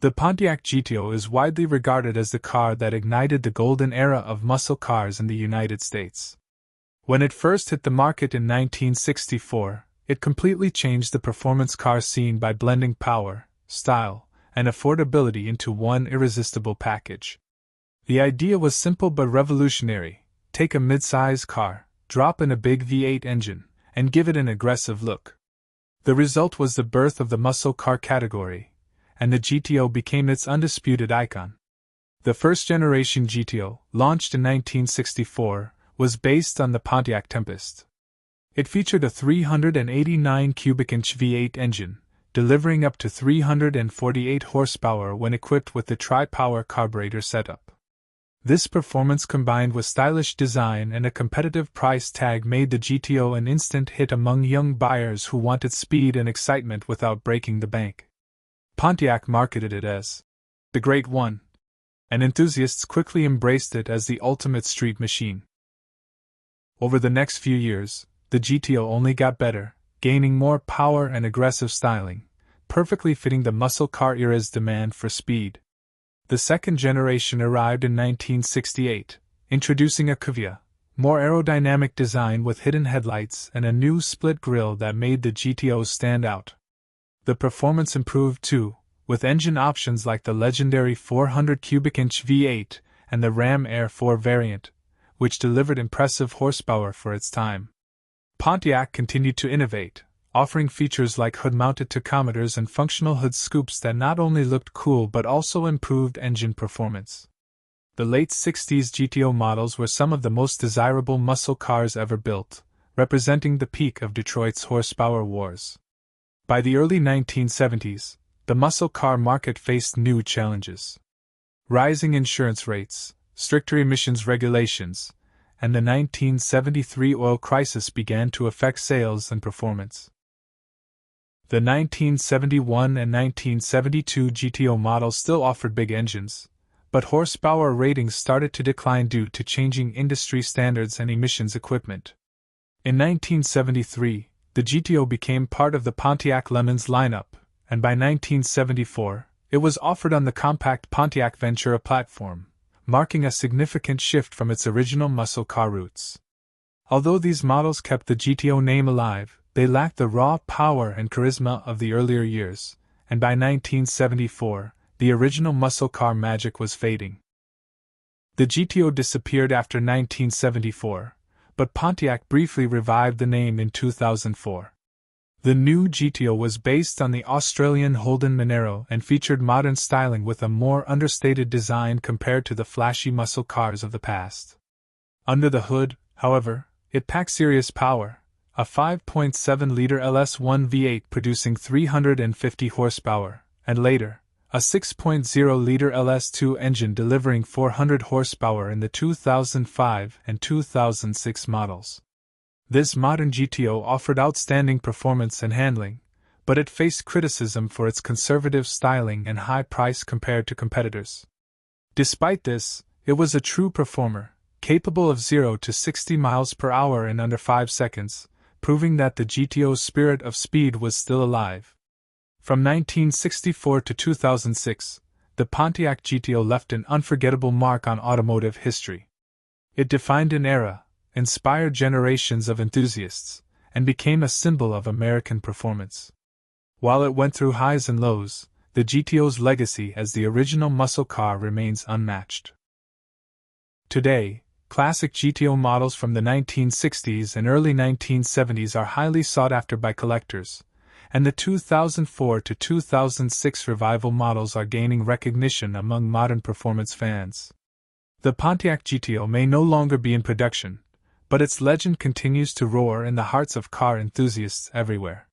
The Pontiac GTO is widely regarded as the car that ignited the golden era of muscle cars in the United States. When it first hit the market in 1964, it completely changed the performance car scene by blending power, style, and affordability into one irresistible package. The idea was simple but revolutionary: take a mid-size car, drop in a big V8 engine, and give it an aggressive look. The result was the birth of the muscle car category, and the GTO became its undisputed icon. The first-generation GTO, launched in 1964, was based on the Pontiac Tempest. It featured a 389 cubic inch V8 engine, delivering up to 348 horsepower when equipped with the tri-power carburetor setup. This performance combined with stylish design and a competitive price tag made the GTO an instant hit among young buyers who wanted speed and excitement without breaking the bank. Pontiac marketed it as the Great One, and enthusiasts quickly embraced it as the ultimate street machine. Over the next few years, the GTO only got better, gaining more power and aggressive styling, perfectly fitting the muscle car era's demand for speed. The second generation arrived in 1968, introducing a Cavia, more aerodynamic design with hidden headlights and a new split grille that made the GTO stand out. The performance improved too, with engine options like the legendary 400 cubic inch V8 and the Ram Air 4 variant, which delivered impressive horsepower for its time. Pontiac continued to innovate, offering features like hood-mounted tachometers and functional hood scoops that not only looked cool but also improved engine performance. The late 60s GTO models were some of the most desirable muscle cars ever built, representing the peak of Detroit's horsepower wars. By the early 1970s, the muscle car market faced new challenges. Rising insurance rates, stricter emissions regulations, and the 1973 oil crisis began to affect sales and performance. The 1971 and 1972 GTO models still offered big engines, but horsepower ratings started to decline due to changing industry standards and emissions equipment. In 1973, the GTO became part of the Pontiac Lemons lineup, and by 1974, it was offered on the compact Pontiac Ventura platform, marking a significant shift from its original muscle car roots. Although these models kept the GTO name alive, they lacked the raw power and charisma of the earlier years, and by 1974, the original muscle car magic was fading. The GTO disappeared after 1974, but Pontiac briefly revived the name in 2004. The new GTO was based on the Australian Holden Monaro and featured modern styling with a more understated design compared to the flashy muscle cars of the past. Under the hood, however, it packed serious power, a 5.7-liter LS1 V8 producing 350 horsepower, and later, a 6.0-liter LS2 engine delivering 400 horsepower in the 2005 and 2006 models. This modern GTO offered outstanding performance and handling, but it faced criticism for its conservative styling and high price compared to competitors. Despite this, it was a true performer, capable of 0 to 60 miles per hour in under 5 seconds, proving that the GTO's spirit of speed was still alive. From 1964 to 2006, the Pontiac GTO left an unforgettable mark on automotive history. It defined an era, inspired generations of enthusiasts, and became a symbol of American performance. While it went through highs and lows, the GTO's legacy as the original muscle car remains unmatched. Today, classic GTO models from the 1960s and early 1970s are highly sought after by collectors, and the 2004 to 2006 revival models are gaining recognition among modern performance fans. The Pontiac GTO may no longer be in production, but its legend continues to roar in the hearts of car enthusiasts everywhere.